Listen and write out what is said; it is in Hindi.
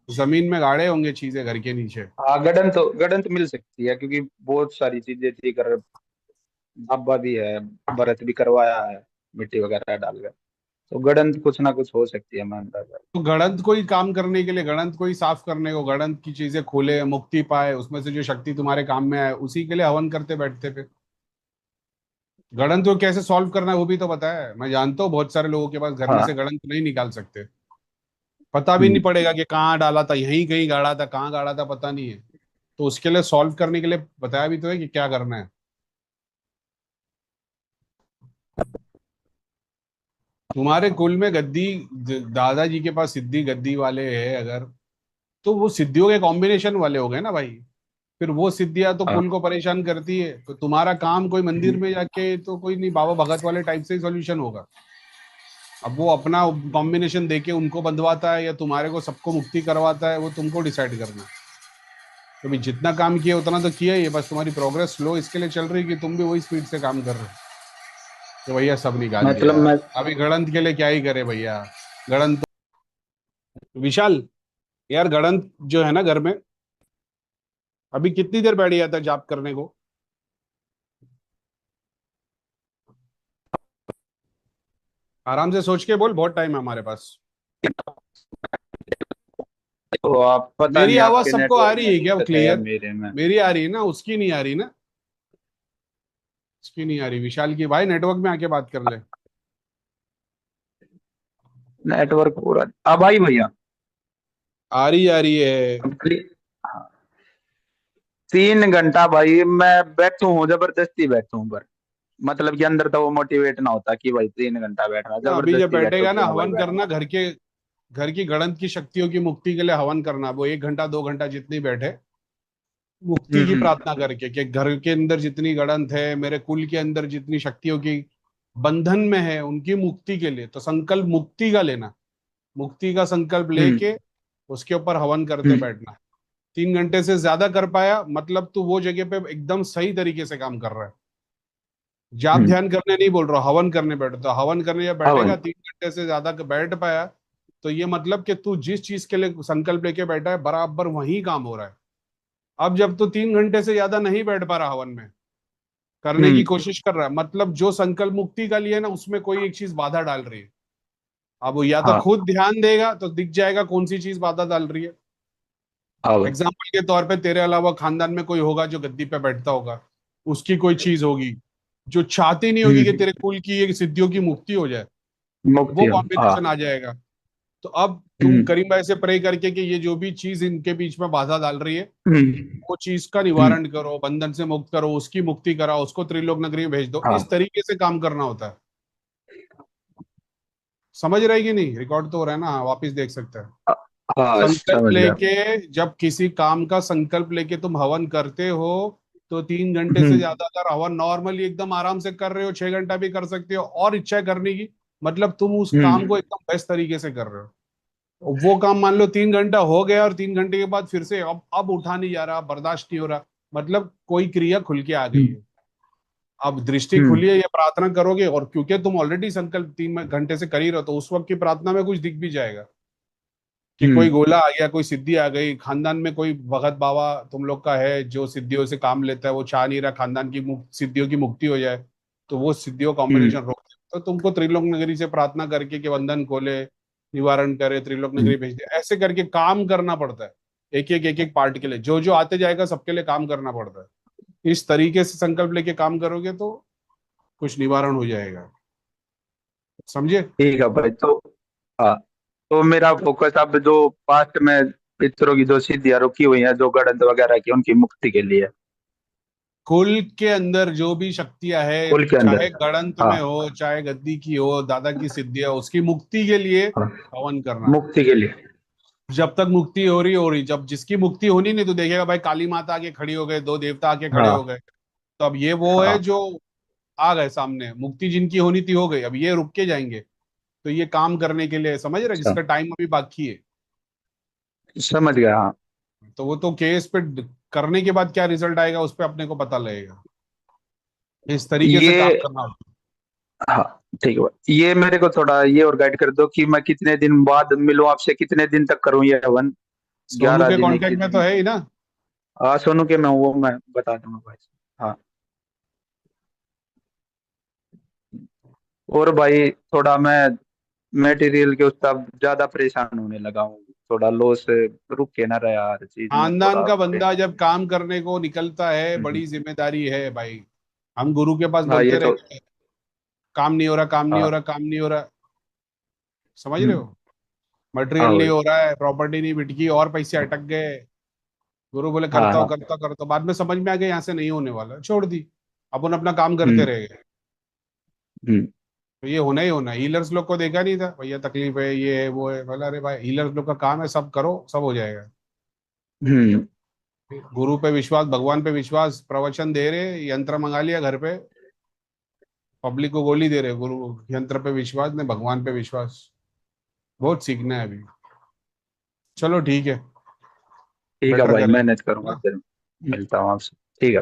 जमीन में गाड़े होंगे चीजें घर के नीचे। हाँ, गड़न तो मिल सकती है, क्योंकि बहुत सारी चीजें थी कर। ढाबा भी है, बरत भी करवाया है, मिट्टी वगैरह डालकर। तो गड़न कुछ ना कुछ हो सकती है, मैं अंदाजा। तो गड़ंत कोई काम करने के लिए, गड़ंत कोई साफ करने को, गड़ंत की चीजें खोले, मुक्ति पाए, उसमें से जो शक्ति तुम्हारे काम में आए, उसी के लिए हवन करते बैठते पे। गड़ंत को कैसे सॉल्व करना है वो भी तो पता है। मैं जानता हूँ बहुत सारे लोगों के पास घर में से हाँ। गड़ंत नहीं निकाल सकते। पता भी नहीं हम्म। पड़ेगा कि कहाँ डाला था, यहीं कहीं गाड़ा था, कहाँ गाड़ा था पता नहीं है। तो उसके लिए सॉल्व करने के लिए बताया भी तो है कि क्या करना है। तुम्हारे कुल में गद्दी, दादाजी के पास सिद्धि गद्दी वाले है अगर, तो वो सिद्धियों के कॉम्बिनेशन वाले हो गए ना भाई। फिर वो सिद्धियां तो हाँ। कुल को परेशान करती है, तो तुम्हारा काम कोई मंदिर में जाके तो कोई नहीं, बाबा भगत वाले टाइप से ही सोल्यूशन होगा। अब वो अपना कॉम्बिनेशन देके उनको बंधवाता है या तुम्हारे को सबको मुक्ति करवाता है, वो तुमको डिसाइड करना है। तो भाई जितना काम किया उतना तो किया ही है, बस तुम्हारी प्रोग्रेस स्लो इसके लिए चल रही है कि तुम भी वही स्पीड से काम कर रहे हो। तो भैया सब निकाल मतलब दिया। मैं। अभी गणंत के लिए क्या ही करे भैया। गणंत, विशाल, यार गणंत जो है ना घर में, अभी कितनी देर बैठ गया था जाप करने को? आराम से सोच के बोल, बहुत टाइम है हमारे पास। तो आप पता मेरी नहीं, आवाज आपके सबको आ नेटवर्क रही में है क्या दिक्कत है या क्लियर? मेरे में। मेरी आ रही है ना, उसकी नहीं आ रही ना? उसकी नहीं आ रही विशाल की। भाई नेटवर्क में आके बात कर ले। नेटवर्क पूरा अब आई भैया। आ रही है। अब 3 घंटा भाई मैं बैठू हूँ, जबरदस्ती बैठू हूँ पर। मतलब कि अंदर तो वो मोटिवेट ना होता कि भाई 3 घंटा बैठना, ना अभी जब जबरदस्ती बैठो बैठेगा कि ना हाँ भाई हवन करना, बैठना। घर की गणंत की शक्तियों की मुक्ति के लिए हवन करना, वो 1 घंटा 2 घंटा जितनी बैठे, मुक्ति की हम्म। प्रार्थना करके कि घर के अंदर जितनी गणंत है, मेरे कुल के अंदर जितनी शक्तियों की बंधन में है, उनकी मुक्ति के लिए तो संकल्प मुक्ति का लेना। मुक्ति का संकल्प हम्म। लेके उसके ऊपर हवन करते हम्म। बैठना। 3 घंटे से ज्यादा कर पाया मतलब तू वो जगह पे एकदम सही तरीके से काम कर रहा है। जाप हम्म। ध्यान करने नहीं बोल रहा, हवन करने बैठो। हवन करने जब हाँ भाई। बैठेगा 3 घंटे से ज्यादा बैठ पाया, तो ये मतलब कि तू जिस चीज के लिए संकल्प लेके बैठा है बराबर वही काम हो रहा है। अब जब तू 3 घंटे से ज्यादा नहीं बैठ पा रहा हवन में, करने की हम्म। कोशिश कर रहा है, मतलब जो संकल्प मुक्ति का लिए ना उसमें कोई एक चीज बाधा डाल रही है। अब वो या तो हाँ। खुद ध्यान देगा तो दिख जाएगा कौन सी चीज बाधा डाल रही है। हाँ भाई। एग्जाम्पल के तौर पे तेरे अलावा खानदान में कोई होगा जो गद्दी पे बैठता होगा, उसकी कोई चीज होगी जो चाहती नहीं होगी कि हम्म। तेरे कुल की ये सिद्धियों की मुक्ति हो जाए। मुक्ति वो हो। हाँ। कॉम्बिनेशन आ जाएगा। तो अब तुम हम्म। करीम भाई से प्रे करके कि ये जो भी चीज इनके बीच में बाधा डाल रही है, हम्म। वो चीज का हम्म। निवारण करो, बंधन से मुक्त करो, उसकी मुक्ति कराओ, उसको त्रिलोक नगरी में भेज दो। इस हाँ। तरीके से काम करना होता है। समझ रहे कि नहीं? रिकॉर्ड तो हो रहा है ना, वापिस देख सकते हैं। हाँ, संकल्प समझ गया। लेके, जब किसी काम का संकल्प लेके तुम हवन करते हो, तो 3 घंटे से हम्म। ज्यादा अगर हवन नॉर्मली एकदम आराम से कर रहे हो, 6 घंटा भी कर सकते हो और इच्छा है करने की, मतलब तुम उस काम हम्म। को एकदम बेस्ट तरीके से कर रहे हो। वो काम मान लो 3 घंटा हो गया और 3 घंटे के बाद फिर से अब उठा नहीं जा रहा, बर्दाश्त नहीं हो रहा, मतलब कोई क्रिया खुल के आ गई हम्म। है। अब दृष्टि हम्म। खुली है, ये प्रार्थना करोगे, और क्योंकि तुम ऑलरेडी संकल्प 3 घंटे से कर ही रहो, तो उस वक्त की प्रार्थना में कुछ दिख भी जाएगा कि कोई हम्म। गोला आ गया, कोई सिद्धि आ गई, खानदान में कोई भगत बाबा तुम लोग का है जो सिद्धियों से काम लेता है, वो चाह नहीं रहा खानदान की सिद्धियों की मुक्ति हो जाए, तो वो सिद्धियों हम्म। कॉम्बिनेशन रोक दे। तो तुमको त्रिलोक नगरी से प्रार्थना करके कि बंधन खोले, निवारण करे, त्रिलोक हम्म। नगरी भेज दे, ऐसे करके काम करना पड़ता है। एक एक पार्ट के लिए जो जो आते जाएगा सबके लिए काम करना पड़ता है। इस तरीके से संकल्प लेके काम करोगे तो कुछ निवारण हो जाएगा। समझे? ठीक है भाई। तो हाँ, तो मेरा फोकस अब जो पास्ट में पितरों की जो सिद्धियां रुकी हुई हैं, जो गड़ंत वगैरह की, उनकी मुक्ति के लिए। कुल के अंदर जो भी शक्तियां है, कुल के अंदर। चाहे गणंत हाँ। में हो चाहे गद्दी की हो, दादा की सिद्धियां, उसकी मुक्ति के लिए हाँ। हवन करना। मुक्ति के लिए। जब तक मुक्ति हो रही, जब जिसकी मुक्ति होनी नहीं तो देखेगा भाई काली माता आके खड़ी हो गए, दो देवता आके खड़े हो हाँ। गए, तो अब ये वो है हाँ। जो आ गए सामने, मुक्ति जिनकी होनी थी हो गई, अब ये रुक के जाएंगे। तो ये काम करने के लिए समझ रहे, अच्छा, जिसका टाइम अभी बाकी है। समझ गया। हाँ। तो वो तो केस पे करने के बाद क्या रिजल्ट आएगा उस पर अपने को पता लगेगा। इस तरीके से काम ये। करना होता हाँ, ठीक है भाई। ये मेरे को थोड़ा ये और गाइड कर दो कि मैं कितने दिन बाद मिलूं आपसे, कितने दिन तक करूं ये हवन। सोनू के दिन कांटेक्ट 21 में तो दिन। है ही ना? हाँ सोनू के, मैं बता दूंगा भाई। हाँ। और भाई थोड़ा मैं मटेरियल के उसका ज्यादा परेशान होने लगा हूँ, थोड़ा लॉस रुक के ना रहा हर चीज में खानदान थोड़ा का बंदा परेशान। जब काम करने को निकलता है, हम्म। बड़ी जिम्मेदारी है भाई। हम गुरु के पास हाँ ये बोलते तो। रहे, काम नहीं हो रहा, काम नहीं हो हाँ। रहा, काम नहीं हो रहा। समझ रहे हम्म। हो? हाँ मटेरियल नहीं भाई। हो रहा है, प्रॉपर्टी नहीं बिटकी, और पैसे अटक गए। गुरु बोले हाँ करता हो, हाँ। करता करता, बाद में समझ में आ गया यहाँ से नहीं होने वाला, छोड़ दी। अपन अपना काम करते हम्म। रह गए। हम्म। तो ये होना ही होना है। हीलर्स लोग को देखा नहीं था भैया, तकलीफ है, ये है, वो है। बोला अरे भाई, हीलर्स लोग का काम है, सब करो, सब हो जाएगा। हम्म। गुरु पे विश्वास, भगवान पे विश्वास, प्रवचन दे रहे, यंत्र मंगा लिया घर पे, पब्लिक को गोली दे रहे। गुरु यंत्र पे विश्वास नहीं, भगवान पे विश्वास। बहुत सीखना है अभी। चलो ठीक है, ठीक है बेटर भाई, करेंगे, मेहनत है करूंगा ना? फिर। मिलता हूँ आपसे। ठीक है।